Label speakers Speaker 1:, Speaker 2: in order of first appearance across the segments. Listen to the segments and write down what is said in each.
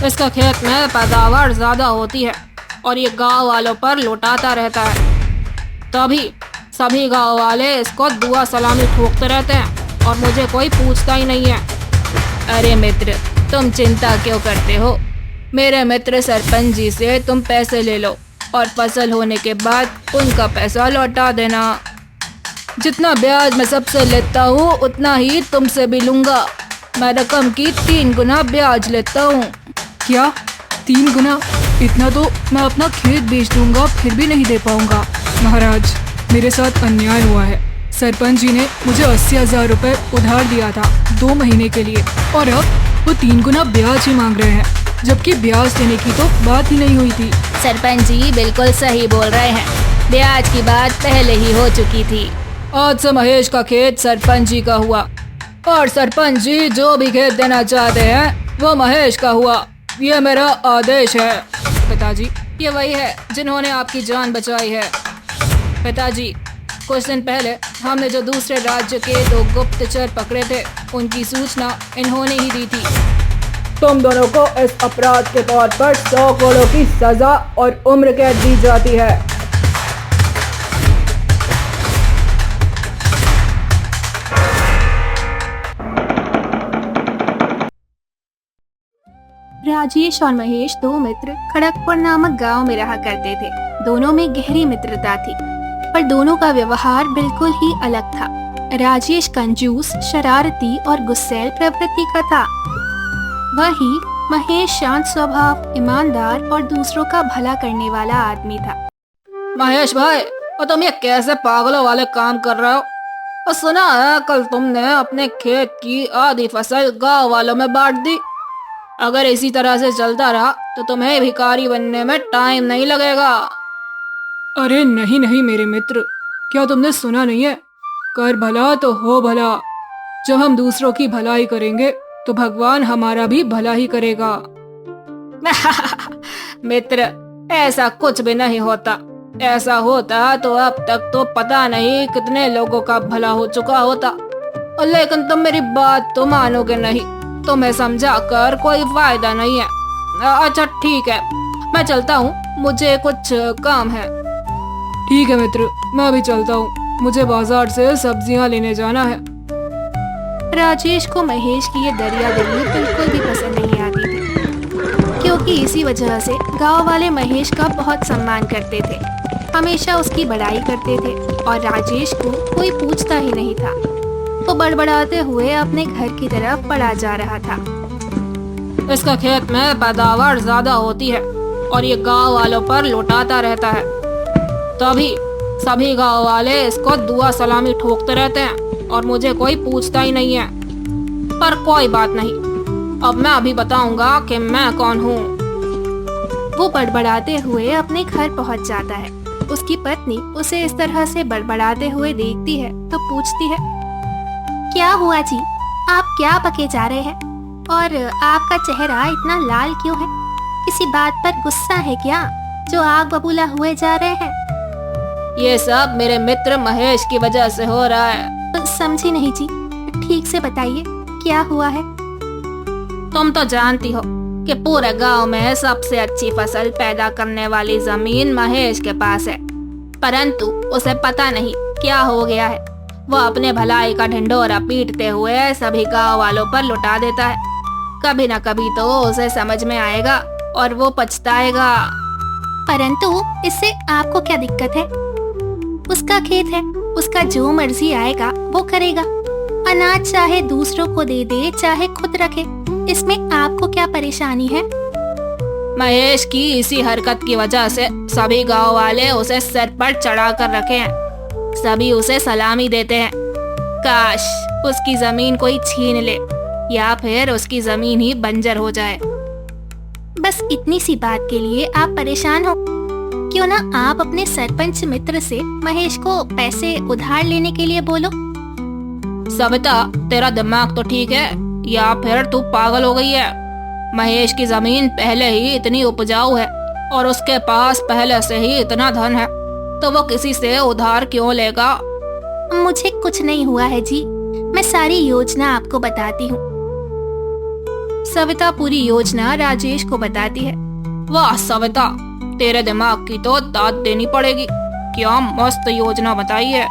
Speaker 1: इसका खेत में पैदावार ज्यादा होती है और ये गांव वालों पर लुटाता रहता है, तभी सभी गांव वाले इसको दुआ सलामी ठोकते रहते हैं और मुझे कोई पूछता ही नहीं है। अरे मित्र, तुम चिंता क्यों करते हो? मेरे मित्र सरपंच जी से तुम पैसे ले लो और फसल होने के बाद उनका पैसा लौटा देना। जितना ब्याज मैं सबसे लेता हूँ उतना ही तुमसे भी लूंगा। मैं रकम की 3 गुना ब्याज लेता हूँ।
Speaker 2: क्या 3 गुना? इतना तो मैं अपना खेत बेच दूंगा फिर भी नहीं दे पाऊंगा। महाराज, मेरे साथ अन्याय हुआ है। सरपंच जी ने मुझे 80,000 रुपए उधार दिया था 2 महीने के लिए और अब वो 3 गुना ब्याज ही मांग रहे हैं, जबकि ब्याज देने की तो बात ही नहीं हुई थी।
Speaker 1: सरपंच जी बिल्कुल सही बोल रहे हैं, ब्याज की बात पहले ही हो चुकी थी। आज से महेश का खेत सरपंच जी का हुआ और सरपंच जी जो भी खेत देना चाहते हैं वो महेश का हुआ। ये मेरा आदेश है। पिताजी, ये वही है जिन्होंने आपकी जान बचाई है। पिताजी, कुछ दिन पहले हमने जो दूसरे राज्य के 2 गुप्तचर पकड़े थे उनकी सूचना इन्होंने ही दी थी। तुम दोनों को इस अपराध के तौर पर 100 करोड़ की सजा और उम्र कैद दी जाती है। राजेश और महेश 2 मित्र खड़गपुर नामक गांव में रहा करते थे। दोनों में गहरी मित्रता थी, पर दोनों का व्यवहार बिल्कुल ही अलग था। राजेश कंजूस, शरारती और गुस्सैल प्रवृत्ति का था, वहीं महेश शांत स्वभाव, ईमानदार और दूसरों का भला करने वाला आदमी था। महेश भाई, और तुम ये कैसे पागलों वाले काम कर रहे हो? और सुना है कल तुमने अपने खेत की आधी फसल गांव वालों में बांट दी। अगर इसी तरह से चलता रहा तो तुम्हें भिखारी बनने में टाइम नहीं लगेगा।
Speaker 2: अरे नहीं नहीं मेरे मित्र, क्या तुमने सुना नहीं है? कर भला तो हो भला। जब हम दूसरों की भलाई करेंगे तो भगवान हमारा भी भला ही करेगा।
Speaker 1: मित्र, ऐसा कुछ भी नहीं होता। ऐसा होता तो अब तक तो पता नहीं कितने लोगों का भला हो चुका होता। लेकिन तुम मेरी बात तो मानोगे नहीं। तुम्हें समझा कर कोई फायदा नहीं है। अच्छा ठीक है, मैं चलता हूँ, मुझे कुछ काम है।
Speaker 2: ठीक है मित्र, मैं भी चलता हूँ, मुझे बाजार से सब्जियाँ लेने जाना है।
Speaker 1: राजेश को महेश की ये दरियादिली बिल्कुल भी पसंद नहीं आती थी, क्योंकि इसी वजह से गांव वाले महेश का बहुत सम्मान करते थे, हमेशा उसकी बड़ाई करते थे और राजेश को कोई पूछता ही नहीं था। वो बड़बड़ाते हुए अपने घर की तरफ बढ़ा जा रहा था। इसका खेत में पैदावार ज्यादा होती है और ये गांव वालों पर लुटाता रहता है, तभी सभी गांव वाले इसको दुआ सलामी ठोकते रहते हैं और मुझे कोई पूछता ही नहीं है। पर कोई बात नहीं, अब मैं अभी बताऊंगा कि मैं कौन हूँ। वो बड़बड़ाते हुए अपने घर पहुँच जाता है। उसकी पत्नी उसे इस तरह से बड़बड़ाते हुए देखती है तो पूछती है, क्या हुआ जी, आप क्या बके जा रहे हैं और आपका चेहरा इतना लाल क्यों है? किसी बात पर गुस्सा है क्या जो आग बबूला हुए जा रहे हैं? ये सब मेरे मित्र महेश की वजह से हो रहा है। समझी नहीं जी, ठीक से बताइए क्या हुआ है? तुम तो जानती हो कि पूरे गांव में सबसे अच्छी फसल पैदा करने वाली जमीन महेश के पास है, परंतु उसे पता नहीं क्या हो गया है। वो अपने भलाई का ढिंढोरा पीटते हुए सभी गांव वालों पर लुटा देता है। कभी न कभी तो उसे समझ में आएगा और वो पछताएगा। परंतु इससे आपको क्या दिक्कत है? उसका खेत है, उसका जो मर्जी आएगा वो करेगा। अनाज चाहे दूसरों को दे दे चाहे खुद रखे, इसमें आपको क्या परेशानी है? महेश की इसी हरकत की वजह से सभी गांव वाले उसे सर पर चढ़ा कर रखे हैं। सभी उसे सलामी देते हैं। काश उसकी जमीन कोई छीन ले या फिर उसकी जमीन ही बंजर हो जाए। बस इतनी सी बात के लिए आप परेशान हो? क्यों ना आप अपने सरपंच मित्र से महेश को पैसे उधार लेने के लिए बोलो। सविता, तेरा दिमाग तो ठीक है या फिर तू पागल हो गई है? महेश की जमीन पहले ही इतनी उपजाऊ है और उसके पास पहले से ही इतना धन है, तो वो किसी से उधार क्यों लेगा? मुझे कुछ नहीं हुआ है जी, मैं सारी योजना आपको बताती हूँ। सविता पूरी योजना राजेश को बताती है।
Speaker 3: वाह सविता, तेरे दिमाग की तो दाद देनी पड़ेगी। क्या मस्त योजना बताई है।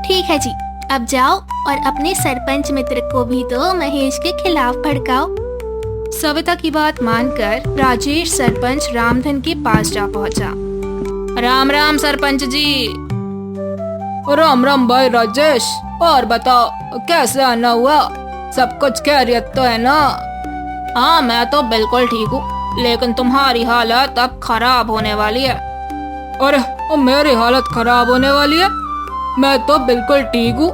Speaker 1: ठीक है जी, अब जाओ और अपने सरपंच मित्र को भी तो महेश के खिलाफ भड़काओ। सविता की बात मानकर राजेश सरपंच रामधन के पास जा पहुंचा।
Speaker 3: राम राम सरपंच जी। राम राम भाई राजेश, और बताओ कैसे आना हुआ? सब कुछ खैरियत तो है ना? हाँ मैं तो बिल्कुल ठीक हूँ, लेकिन तुम्हारी हालत अब खराब होने वाली है। अरे मेरी हालत खराब होने वाली है? मैं तो बिल्कुल ठीक हूँ।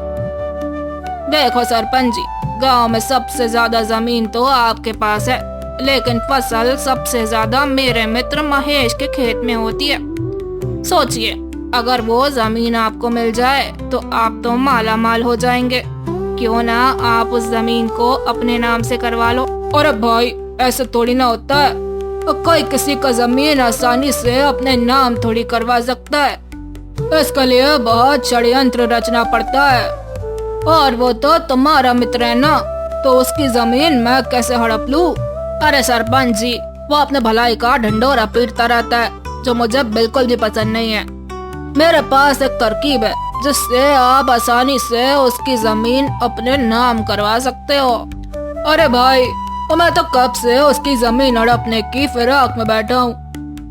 Speaker 3: देखो सरपंच जी, गांव में सबसे ज्यादा जमीन तो आपके पास है, लेकिन फसल सबसे ज्यादा मेरे मित्र महेश के खेत में होती है। सोचिए, अगर वो जमीन आपको मिल जाए तो आप तो माला माल हो जाएंगे। क्यों ना आप उस जमीन को अपने नाम से करवा लो। अरे भाई ऐसे थोड़ी ना होता है, कोई किसी का जमीन आसानी से अपने नाम थोड़ी करवा सकता है। इसके लिए बहुत षड्यंत्र रचना पड़ता है, और वो तो तुम्हारा मित्र है ना, तो उसकी जमीन मैं कैसे हड़प लूं? अरे सरपंच जी, वो अपने भलाई का ढंढोरा पीटता रहता है, जो मुझे बिल्कुल भी पसंद नहीं है। मेरे पास एक तरकीब है जिससे आप आसानी से उसकी जमीन अपने नाम करवा सकते हो। अरे भाई, मैं तो कब से उसकी जमीन हड़पने की फिराक में बैठा हूँ,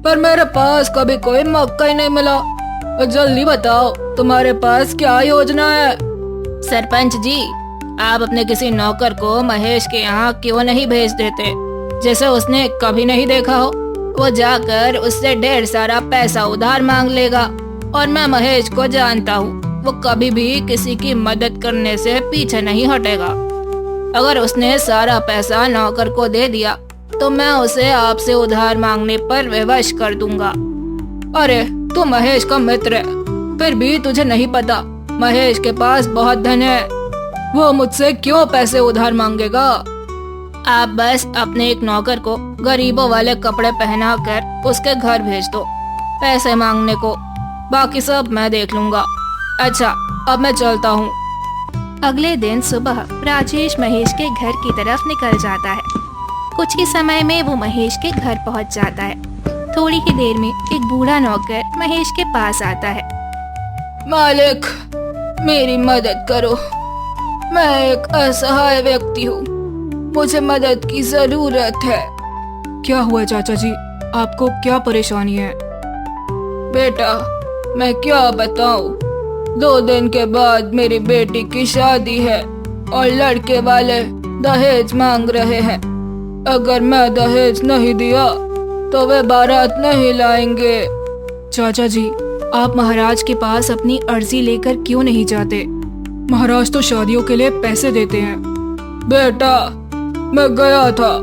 Speaker 3: पर मेरे पास कभी कोई मौका ही नहीं मिला। जल्दी बताओ, तुम्हारे पास क्या योजना है? सरपंच जी, आप अपने किसी नौकर को महेश के यहाँ क्यों नहीं भेज देते, जैसे उसने कभी नहीं देखा हो? वो जाकर उससे ढेर सारा पैसा उधार मांग लेगा, और मैं महेश को जानता हूँ, वो कभी भी किसी की मदद करने से पीछे नहीं हटेगा। अगर उसने सारा पैसा नौकर को दे दिया तो मैं उसे आपसे उधार मांगने पर विवश कर दूंगा। अरे तू महेश का मित्र है, फिर भी तुझे नहीं पता महेश के पास बहुत धन है, वो मुझसे क्यों पैसे उधार मांगेगा? आप बस अपने एक नौकर को गरीबों वाले कपड़े पहनाकर उसके घर भेज दो पैसे मांगने को, बाकी सब मैं देख लूंगा। अच्छा, अब मैं चलता हूँ।
Speaker 1: अगले दिन सुबह राजेश महेश के घर की तरफ निकल जाता है। कुछ ही समय में वो महेश के घर पहुंच जाता है। थोड़ी ही देर में एक बूढ़ा नौकर महेश के पास आता है।
Speaker 3: मालिक, मेरी मदद करो, मैं एक असहाय व्यक्ति हूँ, मुझे मदद की जरूरत है।
Speaker 2: क्या हुआ चाचा जी, आपको क्या परेशानी है?
Speaker 3: बेटा, मैं क्या बताऊँ, 2 दिन के बाद मेरी बेटी की शादी है और लड़के वाले दहेज मांग रहे हैं। अगर मैं दहेज नहीं दिया तो वे बारात नहीं लाएंगे।
Speaker 2: चाचा जी, आप महाराज के पास अपनी अर्जी लेकर क्यों नहीं जाते? महाराज तो शादियों के लिए पैसे देते हैं।
Speaker 3: बेटा, मैं गया था,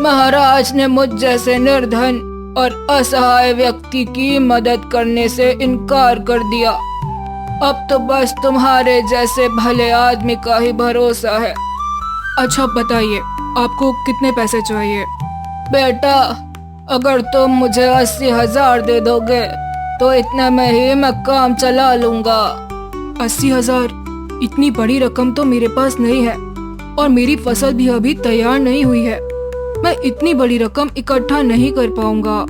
Speaker 3: महाराज ने मुझ जैसे निर्धन और असहाय व्यक्ति की मदद करने से इनकार कर दिया। अब तो बस तुम्हारे जैसे भले आदमी का ही भरोसा है।
Speaker 2: अच्छा बताइए, आपको कितने पैसे चाहिए?
Speaker 3: बेटा, अगर तुम मुझे 80,000 दे दोगे तो इतने में ही मैं काम चला लूंगा।
Speaker 2: 80,000? इतनी बड़ी रकम तो मेरे पास नहीं है, और मेरी फसल भी अभी तैयार नहीं हुई है। मैं इतनी बड़ी रकम इकट्ठा नहीं कर पाऊंगा।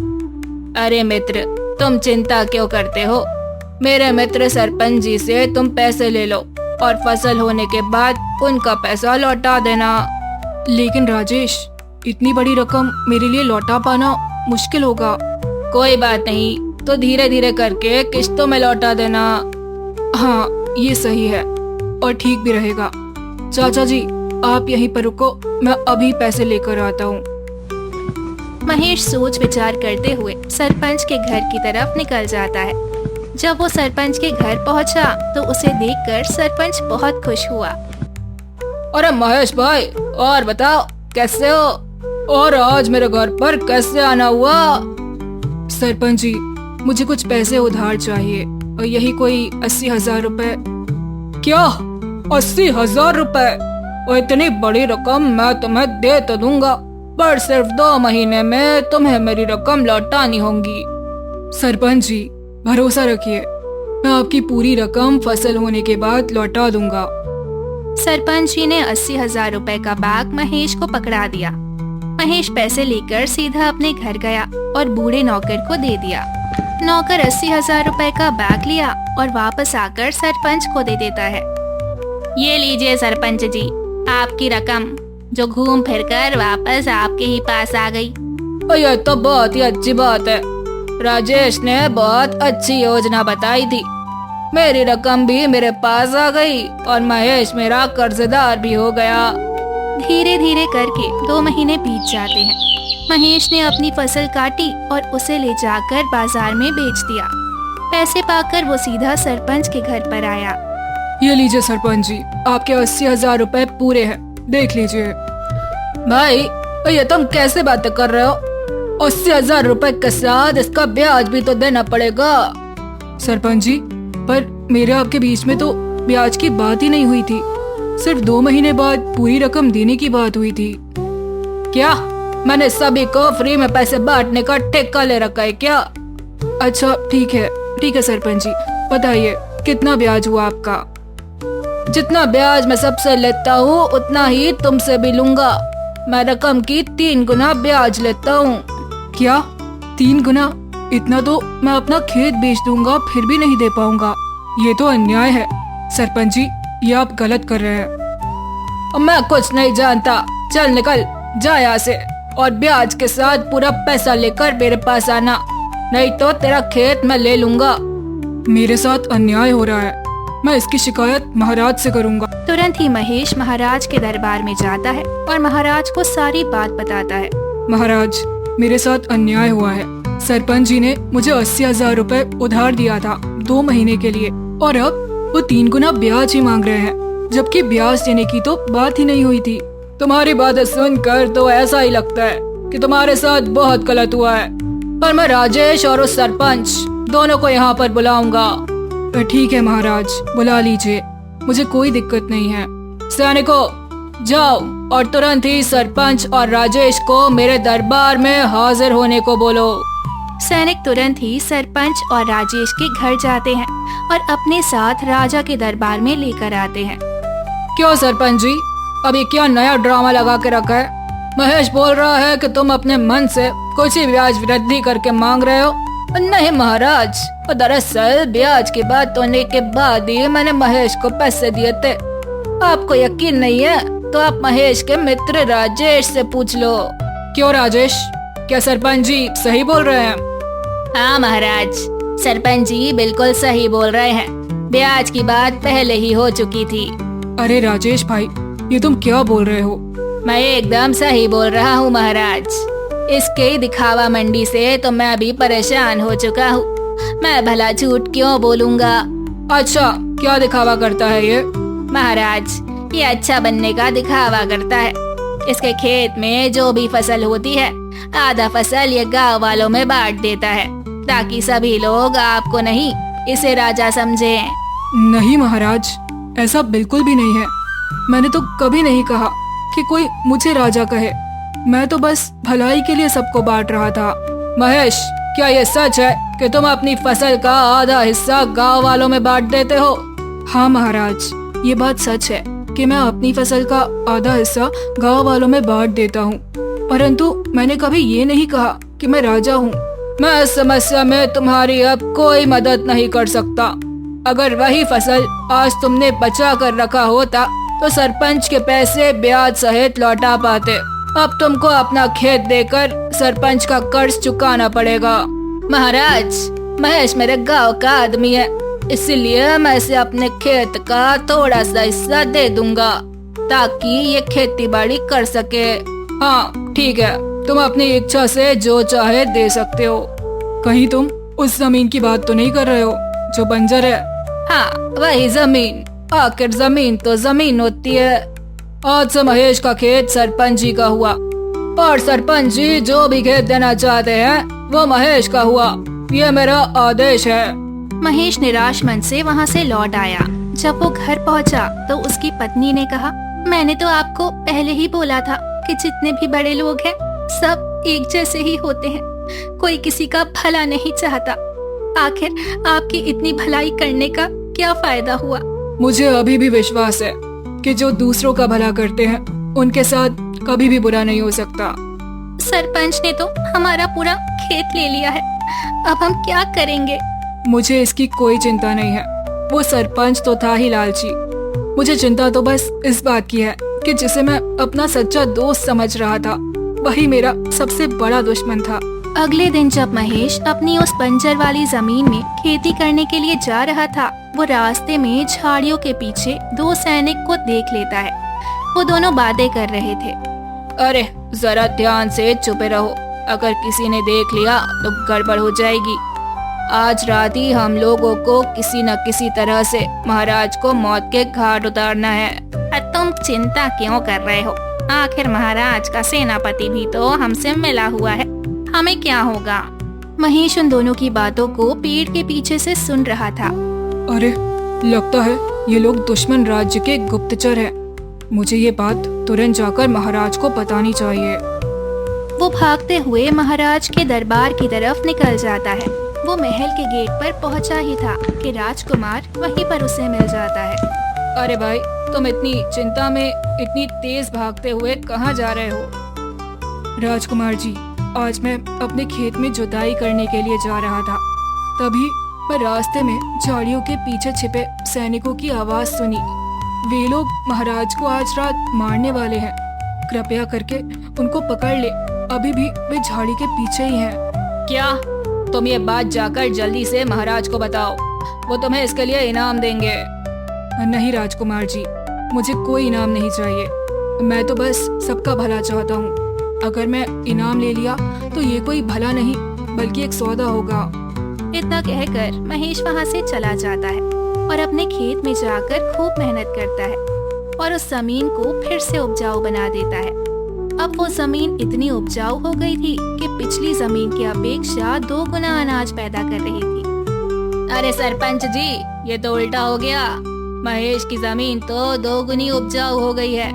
Speaker 3: अरे मित्र, तुम चिंता क्यों करते हो? मेरे मित्र सरपंच जी से तुम पैसे ले लो और फसल होने के बाद उनका पैसा लौटा देना।
Speaker 2: लेकिन राजेश, इतनी बड़ी रकम मेरे लिए लौटा पाना मुश्किल होगा।
Speaker 3: कोई बात नहीं, तो धीरे धीरे करके किश्तों में लौटा देना।
Speaker 2: हाँ, ये सही है और ठीक भी रहेगा। चाचा जी, आप यहीं पर रुको, मैं अभी पैसे लेकर आता हूँ।
Speaker 1: महेश सोच विचार करते हुए सरपंच के घर की तरफ निकल जाता है। जब वो सरपंच के घर पहुंचा तो उसे देखकर सरपंच बहुत खुश हुआ।
Speaker 3: अरे महेश भाई, और बताओ कैसे हो, और आज मेरे घर पर कैसे आना हुआ?
Speaker 2: सरपंच जी, मुझे कुछ पैसे उधार चाहिए, और यही कोई 80,000 रुपए।
Speaker 3: क्या 80,000 रुपए? और इतनी बड़ी रकम मैं तुम्हें दे तो दूंगा, पर सिर्फ 2 महीने में तुम्हें मेरी रकम लौटानी होगी।
Speaker 2: सरपंच जी, भरोसा रखिए, मैं आपकी पूरी रकम फसल होने के बाद लौटा दूंगा।
Speaker 1: सरपंच जी ने 80,000 रुपए का बैग महेश को पकड़ा दिया। महेश पैसे लेकर सीधा अपने घर गया और बूढ़े नौकर को दे दिया। नौकर 80,000 रुपए का बैग लिया और वापस आकर सरपंच को दे देता है। ये लीजिए सरपंच जी, आपकी रकम जो घूम फिर कर वापस आपके ही पास आ गई।
Speaker 3: ये तो बहुत ही अच्छी बात है। राजेश ने बहुत अच्छी योजना बताई थी। मेरी रकम भी मेरे पास आ गई और महेश मेरा कर्जदार भी हो गया।
Speaker 1: धीरे धीरे करके 2 महीने बीत जाते हैं। महेश ने अपनी फसल काटी और उसे ले जाकर बाजार में बेच दिया। पैसे पाकर वो सीधा सरपंच के घर पर आया।
Speaker 2: ये लीजिए सरपंच जी, आपके 80,000 रुपए पूरे हैं, देख लीजिए।
Speaker 3: भाई ये तुम कैसे बातें कर रहे हो? 80,000 रुपए के साथ इसका ब्याज भी तो देना पड़ेगा।
Speaker 2: सरपंच जी, पर मेरे आपके बीच में तो ब्याज की बात ही नहीं हुई थी। सिर्फ 2 महीने बाद पूरी रकम देने की बात हुई थी।
Speaker 3: क्या मैंने सभी को फ्री में पैसे बांटने का ठेका ले रखा है क्या?
Speaker 2: अच्छा ठीक है सरपंच जी, बताइए कितना ब्याज हुआ आपका?
Speaker 3: जितना ब्याज मैं सबसे लेता हूँ उतना ही तुमसे भी लूंगा। मैं रकम की 3 गुना ब्याज लेता हूँ।
Speaker 2: क्या 3 गुना? इतना तो मैं अपना खेत बेच दूंगा फिर भी नहीं दे पाऊंगा। ये तो अन्याय है सरपंच जी, ये आप गलत कर रहे हैं।
Speaker 3: मैं कुछ नहीं जानता, चल निकल जा यहाँ से और ब्याज के साथ पूरा पैसा लेकर मेरे पास आना, नहीं तो तेरा खेत मैं ले लूंगा।
Speaker 2: मेरे साथ अन्याय हो रहा है, मैं इसकी शिकायत महाराज से करूंगा।
Speaker 1: तुरंत ही महेश महाराज के दरबार में जाता है और महाराज को सारी बात बताता है।
Speaker 2: महाराज, मेरे साथ अन्याय हुआ है। सरपंच जी ने मुझे 80,000 रुपए उधार दिया था 2 महीने के लिए और अब वो 3 गुना ब्याज ही मांग रहे हैं, जबकि ब्याज देने की तो बात ही नहीं हुई थी।
Speaker 3: तुम्हारी बातें सुनकर तो ऐसा ही लगता है कि तुम्हारे साथ बहुत गलत हुआ है, पर मैं राजेश और उस सरपंच दोनों को यहाँ पर बुलाऊंगा।
Speaker 2: ठीक है महाराज, बुला लीजिए, मुझे कोई दिक्कत नहीं है।
Speaker 3: सैनिकों, जाओ और तुरंत ही सरपंच और राजेश को मेरे दरबार में हाजिर होने को बोलो।
Speaker 1: सैनिक तुरंत ही सरपंच और राजेश के घर जाते हैं और अपने साथ राजा के दरबार में लेकर आते हैं।
Speaker 3: क्यों सरपंच जी, अभी क्या नया ड्रामा लगा के रखा है? महेश बोल रहा है कि तुम अपने मन से कुछ ही ब्याज वृद्धि करके मांग रहे हो। नहीं महाराज, दरअसल ब्याज की बात होने के बाद ही मैंने महेश को पैसे दिए थे। आपको यकीन नहीं है तो आप महेश के मित्र राजेश से पूछ लो।
Speaker 2: क्यों राजेश, क्या सरपंच जी सही बोल रहे हैं?
Speaker 1: हाँ महाराज, सरपंच जी बिल्कुल सही बोल रहे हैं। ब्याज की बात पहले ही हो चुकी थी।
Speaker 2: अरे राजेश भाई, ये तुम क्या बोल रहे हो?
Speaker 1: मैं एकदम सही बोल रहा हूँ महाराज। इसके दिखावा मंडी से तो मैं भी परेशान हो चुका हूँ। मैं भला झूठ क्यों बोलूँगा।
Speaker 3: अच्छा, क्या दिखावा करता है ये?
Speaker 1: महाराज, ये अच्छा बनने का दिखावा करता है। इसके खेत में जो भी फसल होती है, आधा फसल ये गांव वालों में बांट देता है, ताकि सभी लोग आपको नहीं इसे राजा समझे।
Speaker 2: नहीं महाराज, ऐसा बिल्कुल भी नहीं है। मैंने तो कभी नहीं कहा कि कोई मुझे राजा कहे। मैं तो बस भलाई के लिए सबको बांट रहा था।
Speaker 3: महेश, क्या ये सच है कि तुम अपनी फसल का आधा हिस्सा गांव वालों में बांट देते हो?
Speaker 2: हाँ महाराज, ये बात सच है कि मैं अपनी फसल का आधा हिस्सा गांव वालों में बांट देता हूँ, परंतु मैंने कभी ये नहीं कहा कि मैं राजा हूँ।
Speaker 3: मैं इस समस्या में तुम्हारी अब कोई मदद नहीं कर सकता। अगर वही फसल आज तुमने बचा कर रखा होता तो सरपंच के पैसे ब्याज सहित लौटा पाते। अब तुमको अपना खेत देकर सरपंच का कर्ज चुकाना पड़ेगा। महाराज, महेश मेरे गांव का आदमी है, इसलिए मैं इसे अपने खेत का थोड़ा सा हिस्सा दे दूंगा ताकि ये खेती बाड़ी कर सके। हाँ ठीक है, तुम अपनी इच्छा से जो चाहे दे सकते हो।
Speaker 2: कहीं तुम उस जमीन की बात तो नहीं कर रहे हो जो बंजर है?
Speaker 3: हाँ, वही जमीन। आखिर जमीन तो जमीन होती है। आज से महेश का खेत सरपंच जी का हुआ और सरपंच जी जो भी खेत देना चाहते हैं वो महेश का हुआ। ये मेरा आदेश है।
Speaker 1: महेश निराश मन से वहाँ से लौट आया। जब वो घर पहुँचा तो उसकी पत्नी ने कहा, मैंने तो आपको पहले ही बोला था कि जितने भी बड़े लोग हैं सब एक जैसे ही होते हैं, कोई किसी का भला नहीं चाहता। आखिर आपकी इतनी भलाई करने का क्या फायदा हुआ?
Speaker 2: मुझे अभी भी विश्वास है कि जो दूसरों का भला करते हैं उनके साथ कभी भी बुरा नहीं हो सकता।
Speaker 1: सरपंच ने तो हमारा पूरा खेत ले लिया है, अब हम क्या करेंगे?
Speaker 2: मुझे इसकी कोई चिंता नहीं है। वो सरपंच तो था ही लालची। मुझे चिंता तो बस इस बात की है कि जिसे मैं अपना सच्चा दोस्त समझ रहा था वही मेरा सबसे बड़ा दुश्मन था।
Speaker 1: अगले दिन जब महेश अपनी उस बंजर वाली जमीन में खेती करने के लिए जा रहा था, वो रास्ते में झाड़ियों के पीछे दो सैनिक को देख लेता है। वो दोनों बातें कर रहे थे।
Speaker 3: अरे जरा ध्यान से चुपे रहो, अगर किसी ने देख लिया तो गड़बड़ हो जाएगी। आज रात ही हम लोगों को किसी न किसी तरह से महाराज को मौत के घाट उतारना है।
Speaker 1: तुम चिंता क्यों कर रहे हो? आखिर महाराज का सेनापति भी तो हमसे मिला हुआ है, हमें क्या होगा? महेश उन दोनों की बातों को पेड़ के पीछे से सुन रहा था।
Speaker 2: अरे लगता है ये लोग दुश्मन राज्य के गुप्तचर हैं। मुझे ये बात तुरंत जाकर महाराज को बतानी चाहिए।
Speaker 1: वो भागते हुए महाराज के दरबार की तरफ निकल जाता है। वो महल के गेट पर पहुंचा ही था कि राजकुमार वहीं पर उसे मिल जाता है।
Speaker 3: अरे भाई, तुम इतनी चिंता में इतनी तेज भागते हुए कहाँ जा रहे हो?
Speaker 2: राजकुमार जी, आज मैं अपने खेत में जुताई करने के लिए जा रहा था, तभी मैं रास्ते में झाड़ियों के पीछे छिपे सैनिकों की आवाज सुनी। वे लोग महाराज को आज रात मारने वाले हैं। कृपया करके उनको पकड़ ले, अभी भी वे झाड़ी के पीछे ही हैं।
Speaker 3: क्या? तुम ये बात जाकर जल्दी से महाराज को बताओ, वो तुम्हें इसके लिए इनाम देंगे।
Speaker 2: नहीं राजकुमार जी, मुझे कोई इनाम नहीं चाहिए। मैं तो बस सबका भला चाहता हूँ। अगर मैं इनाम ले लिया तो ये कोई भला नहीं बल्कि एक सौदा होगा।
Speaker 1: इतना कहकर महेश वहाँ से चला जाता है और अपने खेत में जाकर खूब मेहनत करता है और उस जमीन को फिर से उपजाऊ बना देता है। अब वो जमीन इतनी उपजाऊ हो गई थी कि पिछली जमीन की अपेक्षा 2 गुना अनाज पैदा कर रही थी।
Speaker 3: अरे सरपंच जी, ये तो उल्टा हो गया। महेश की जमीन तो 2 गुनी उपजाऊ हो गई है।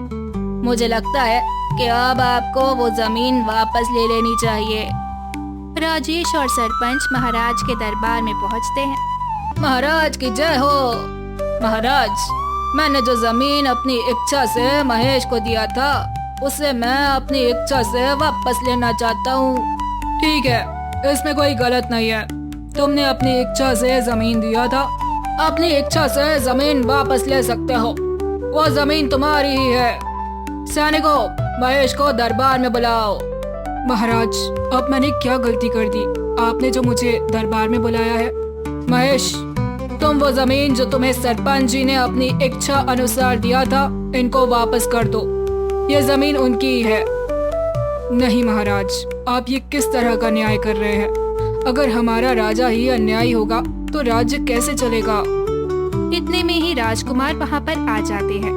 Speaker 3: मुझे लगता है कि अब आपको वो जमीन वापस ले लेनी चाहिए।
Speaker 1: राजेश और सरपंच महाराज के दरबार में पहुंचते हैं।
Speaker 3: महाराज की जय हो। महाराज, मैंने जो जमीन अपनी इच्छा से महेश को दिया था उसे मैं अपनी इच्छा से वापस लेना चाहता हूँ।
Speaker 2: ठीक है, इसमें कोई गलत नहीं है। तुमने अपनी इच्छा से जमीन दिया था,
Speaker 3: अपनी इच्छा से जमीन वापस ले सकते हो। वो जमीन तुम्हारी ही है। सैनिकों, महेश को दरबार में बुलाओ।
Speaker 2: महाराज, अब मैंने क्या गलती कर दी? आपने जो मुझे दरबार में बुलाया है।
Speaker 3: महेश, तुम वो जमीन जो तुम्हें सरपंच जी ने अपनी इच्छा अनुसार दिया था, इनको वापस कर दो। ये जमीन उनकी ही है।
Speaker 2: नहीं महाराज, आप ये किस तरह का न्याय कर रहे हैं? अगर हमारा राजा ही अन्यायी होगा तो राज्य कैसे चलेगा?
Speaker 1: इतने में ही राजकुमार वहाँ पर आ जाते हैं।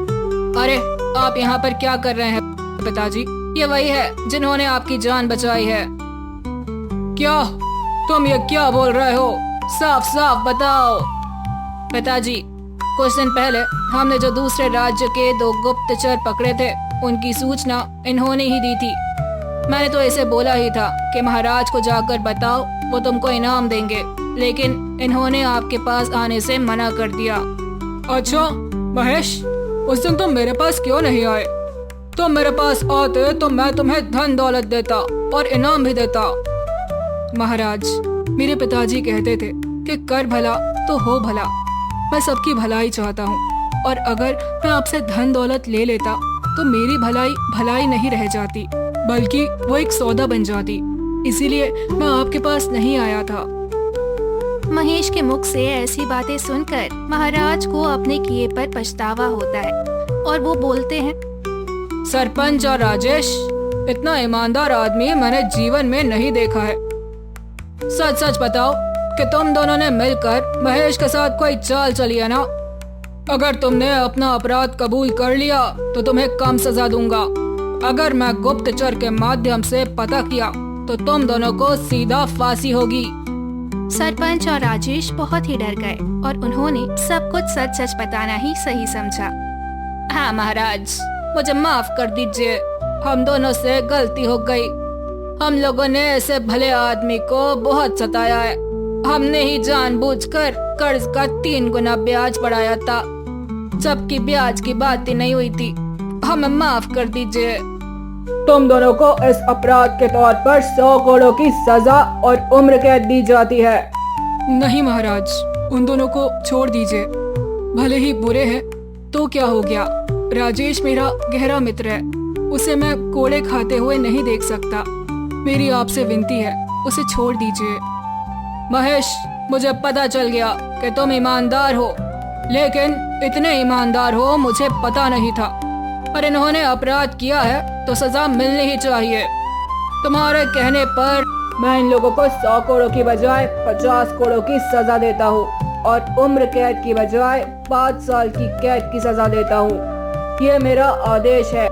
Speaker 3: अरे आप यहाँ पर क्या कर रहे हैं पिताजी? ये वही है जिन्होंने आपकी जान बचाई है। क्या तुम ये क्या बोल रहे हो? साफ साफ बताओ। पिताजी, कुछ दिन पहले हमने जो दूसरे राज्य के 2 गुप्तचर पकड़े थे उनकी सूचना इन्होंने ही दी थी। मैंने तो इसे बोला ही था कि महाराज को जाकर बताओ, वो तुमको इनाम देंगे, लेकिन इन्होंने आपके पास आने से मना कर दिया।
Speaker 2: अच्छा महेश, उस दिन तुम मेरे पास क्यों नहीं आए? तुम मेरे पास आते तो मैं तुम्हें धन दौलत देता और इनाम भी देता। महाराज, मेरे पिताजी कहते थे कि कर भला तो हो भला। मैं सबकी भलाई चाहता हूँ, और अगर मैं आपसे धन दौलत ले लेता तो मेरी भलाई भलाई नहीं रह जाती, बल्कि वो एक सौदा बन जाती। इसीलिए मैं आपके पास नहीं आया था।
Speaker 1: महेश के मुख से ऐसी बातें सुनकर महाराज को अपने किए पर पछतावा होता है और वो बोलते हैं,
Speaker 3: सरपंच और राजेश, इतना ईमानदार आदमी मैंने जीवन में नहीं देखा है। सच सच बताओ कि तुम दोनों ने मिलकर महेश के साथ कोई चाल चली है ना? अगर तुमने अपना अपराध कबूल कर लिया तो तुम्हें कम सजा दूंगा। अगर मैं गुप्तचर के माध्यम से पता किया तो तुम दोनों को सीधा फांसी होगी।
Speaker 1: सरपंच और राजेश बहुत ही डर गए और उन्होंने सब कुछ सच सच बताना ही सही समझा।
Speaker 3: हाँ महाराज, मुझे माफ कर दीजिए, हम दोनों से गलती हो गई। हम लोगों ने ऐसे भले आदमी को बहुत सताया है। हमने ही जानबूझकर कर्ज का 3 गुना ब्याज बढ़ाया था। सबकी ब्याज की बात ही नहीं हुई थी, हमें माफ कर दीजिए। तुम दोनों को इस अपराध के तौर पर 100 करोड़ की सजा और उम्र कैद दी जाती है।
Speaker 2: नहीं महाराज, उन दोनों को छोड़ दीजिए। भले ही बुरे हैं तो क्या हो गया, राजेश मेरा गहरा मित्र है, उसे मैं कोड़े खाते हुए नहीं देख सकता। मेरी आपसे विनती है, उसे छोड़ दीजिए।
Speaker 3: महेश, मुझे पता चल गया कि तुम ईमानदार हो, लेकिन इतने ईमानदार हो मुझे पता नहीं था। पर इन्होंने अपराध किया है तो सजा मिलनी ही चाहिए। तुम्हारे कहने पर मैं इन लोगों को 100 करोड़ की बजाय 50 करोड़ की सजा देता हूँ और उम्र कैद की बजाय 5 साल की कैद की सजा देता हूँ। ये मेरा आदेश है।